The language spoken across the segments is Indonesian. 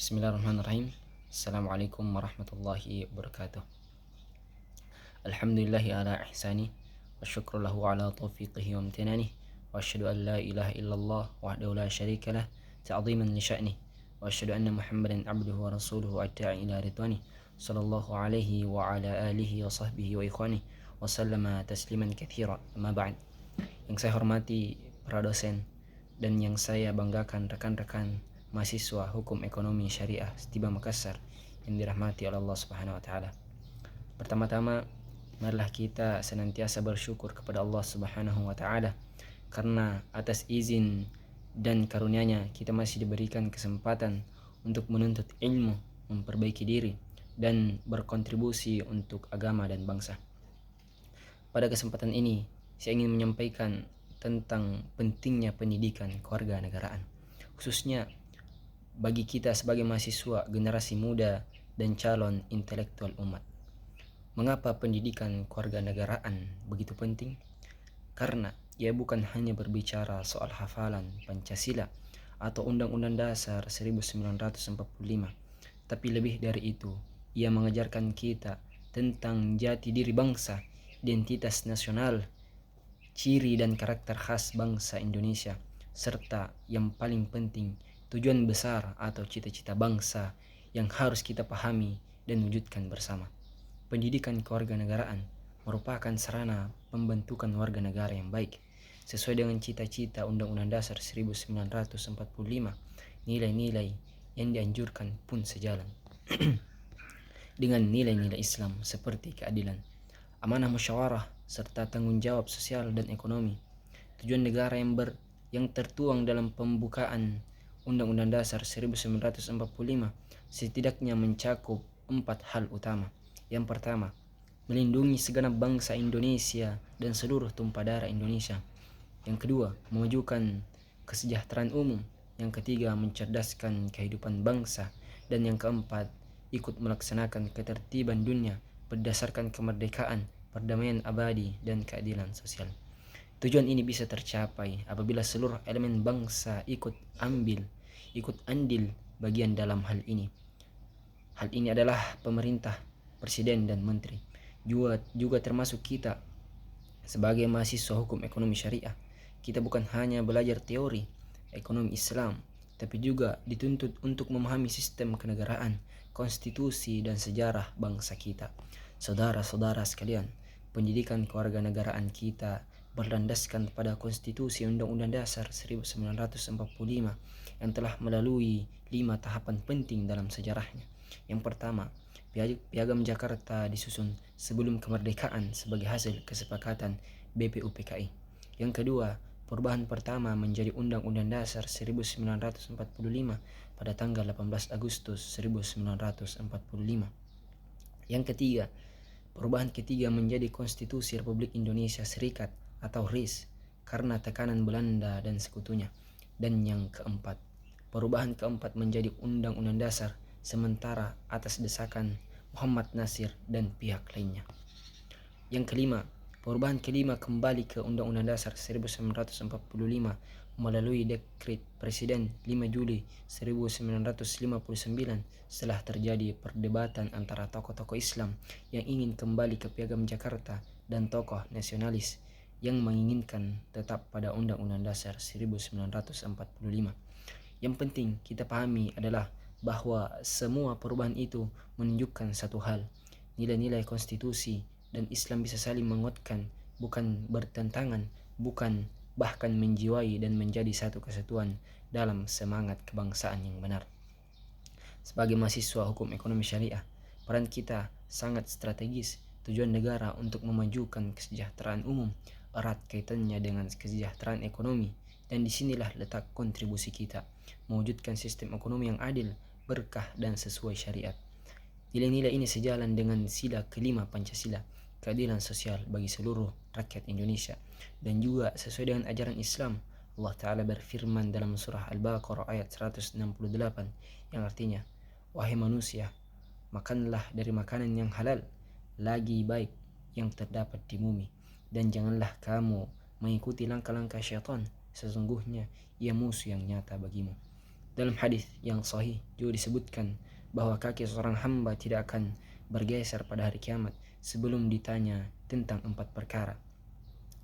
Bismillahirrahmanirrahim. Assalamualaikum warahmatullahi wabarakatuh. Alhamdulillahi ala ihsani wa syukru lahu ala taufiqihi wa amtinani wa asyhadu an la ilaha illallah wahdahu la syarika lah ta'ziman li sya'ni wa asyhadu anna Muhammadan abduhu wa rasuluhu adda'i ila ridwani sallallahu alaihi wa ala alihi wa sahbihi wa ikhwani wa sallama tasliman katsira. Amma ba'd. Yang saya hormati para dosen dan yang saya banggakan rekan-rekan mahasiswa Hukum Ekonomi Syariah Setiba Makassar yang dirahmati oleh Allah Subhanahu wa taala. Pertama-tama, marilah kita senantiasa bersyukur kepada Allah Subhanahu wa taala karena atas izin dan karunia-Nya kita masih diberikan kesempatan untuk menuntut ilmu, memperbaiki diri dan berkontribusi untuk agama dan bangsa. Pada kesempatan ini, saya ingin menyampaikan tentang pentingnya pendidikan kewarganegaraan, khususnya bagi kita sebagai mahasiswa generasi muda dan calon intelektual umat. Mengapa pendidikan kewarganegaraan begitu penting? Karena ia bukan hanya berbicara soal hafalan Pancasila atau Undang-Undang Dasar 1945, tapi lebih dari itu, ia mengajarkan kita tentang jati diri bangsa, identitas nasional, ciri dan karakter khas bangsa Indonesia, serta yang paling penting, tujuan besar atau cita-cita bangsa yang harus kita pahami dan wujudkan bersama. Pendidikan kewarganegaraan merupakan sarana pembentukan warga negara yang baik sesuai dengan cita-cita Undang-Undang Dasar 1945. Nilai-nilai yang dianjurkan pun sejalan dengan nilai-nilai Islam seperti keadilan, amanah musyawarah, serta tanggung jawab sosial dan ekonomi. Tujuan negara yang tertuang dalam pembukaan Undang-Undang Dasar 1945 setidaknya mencakup 4 hal utama. Yang pertama, melindungi segenap bangsa Indonesia dan seluruh tumpah darah Indonesia. Yang kedua, memajukan kesejahteraan umum. Yang ketiga, mencerdaskan kehidupan bangsa. Dan yang keempat, ikut melaksanakan ketertiban dunia berdasarkan kemerdekaan, perdamaian abadi, dan keadilan sosial. Tujuan ini bisa tercapai apabila seluruh elemen bangsa ikut andil bagian dalam hal ini. Hal ini adalah pemerintah, presiden, dan menteri. Juga termasuk kita sebagai mahasiswa hukum ekonomi syariah. Kita bukan hanya belajar teori ekonomi Islam, tapi juga dituntut untuk memahami sistem kenegaraan, konstitusi, dan sejarah bangsa kita. Saudara-saudara sekalian, pendidikan kewarganegaraan kita berlandaskan pada konstitusi Undang-Undang Dasar 1945 yang telah melalui 5 tahapan penting dalam sejarahnya. Yang pertama, Piagam Jakarta disusun sebelum kemerdekaan sebagai hasil kesepakatan BPUPKI. Yang kedua, perubahan pertama menjadi Undang-Undang Dasar 1945 pada tanggal 18 Agustus 1945. Yang ketiga, perubahan ketiga menjadi Konstitusi Republik Indonesia Serikat atau RIS karena tekanan Belanda dan sekutunya. Dan yang keempat, perubahan keempat menjadi Undang-Undang Dasar sementara atas desakan Muhammad Nasir dan pihak lainnya. Yang kelima, perubahan kelima kembali ke Undang-Undang Dasar 1945 melalui Dekret Presiden 5 Juli 1959 setelah terjadi perdebatan antara tokoh-tokoh Islam yang ingin kembali ke Piagam Jakarta dan tokoh nasionalis yang menginginkan tetap pada Undang-Undang Dasar 1945. Yang penting kita pahami adalah bahwa semua perubahan itu menunjukkan satu hal, nilai-nilai konstitusi dan Islam bisa saling menguatkan, bukan bertentangan, bukan bahkan menjiwai dan menjadi satu kesatuan dalam semangat kebangsaan yang benar. Sebagai mahasiswa hukum ekonomi syariah, peran kita sangat strategis. Tujuan negara untuk memajukan kesejahteraan umum erat kaitannya dengan kesejahteraan ekonomi, dan disinilah letak kontribusi kita mewujudkan sistem ekonomi yang adil, berkah, dan sesuai syariat. Nilai-nilai ini sejalan dengan sila kelima Pancasila, keadilan sosial bagi seluruh rakyat Indonesia, dan juga sesuai dengan ajaran Islam. Allah Ta'ala berfirman dalam surah Al-Baqarah ayat 168 yang artinya, wahai manusia, makanlah dari makanan yang halal, lagi baik yang terdapat di bumi, dan janganlah kamu mengikuti langkah-langkah syaitan, sesungguhnya ia musuh yang nyata bagimu. Dalam hadis yang sahih juga disebutkan bahwa kaki seorang hamba tidak akan bergeser pada hari kiamat sebelum ditanya tentang 4 perkara.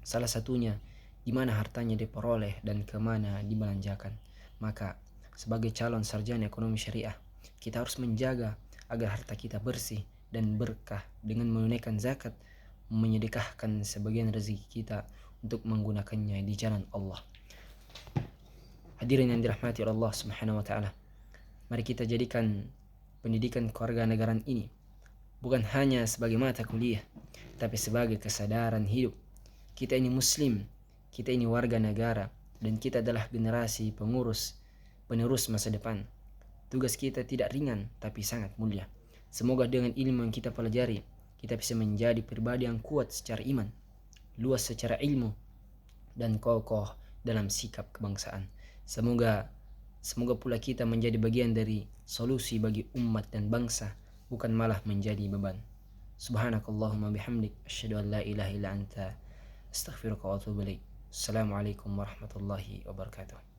Salah satunya, di mana hartanya diperoleh dan kemana dibelanjakan. Maka, sebagai calon sarjana ekonomi syariah, kita harus menjaga agar harta kita bersih dan berkah dengan menunaikan zakat, menyedekahkan sebagian rezeki kita untuk menggunakannya di jalan Allah. Hadirin yang dirahmati oleh Allah Subhanahu wa taala. Mari kita jadikan pendidikan kewarganegaraan ini bukan hanya sebagai mata kuliah, tapi sebagai kesadaran hidup. Kita ini muslim, kita ini warga negara, dan kita adalah generasi penerus masa depan. Tugas kita tidak ringan, tapi sangat mulia. Semoga dengan ilmu yang kita pelajari, kita bisa menjadi pribadi yang kuat secara iman, luas secara ilmu, dan kokoh dalam sikap kebangsaan. Semoga pula kita menjadi bagian dari solusi bagi umat dan bangsa, bukan malah menjadi beban. Subhanakallahumma bihamdik, asyhadu an la ilaha illa anta, astaghfiruka wa atubu ilaik. Assalamualaikum warahmatullahi wabarakatuh.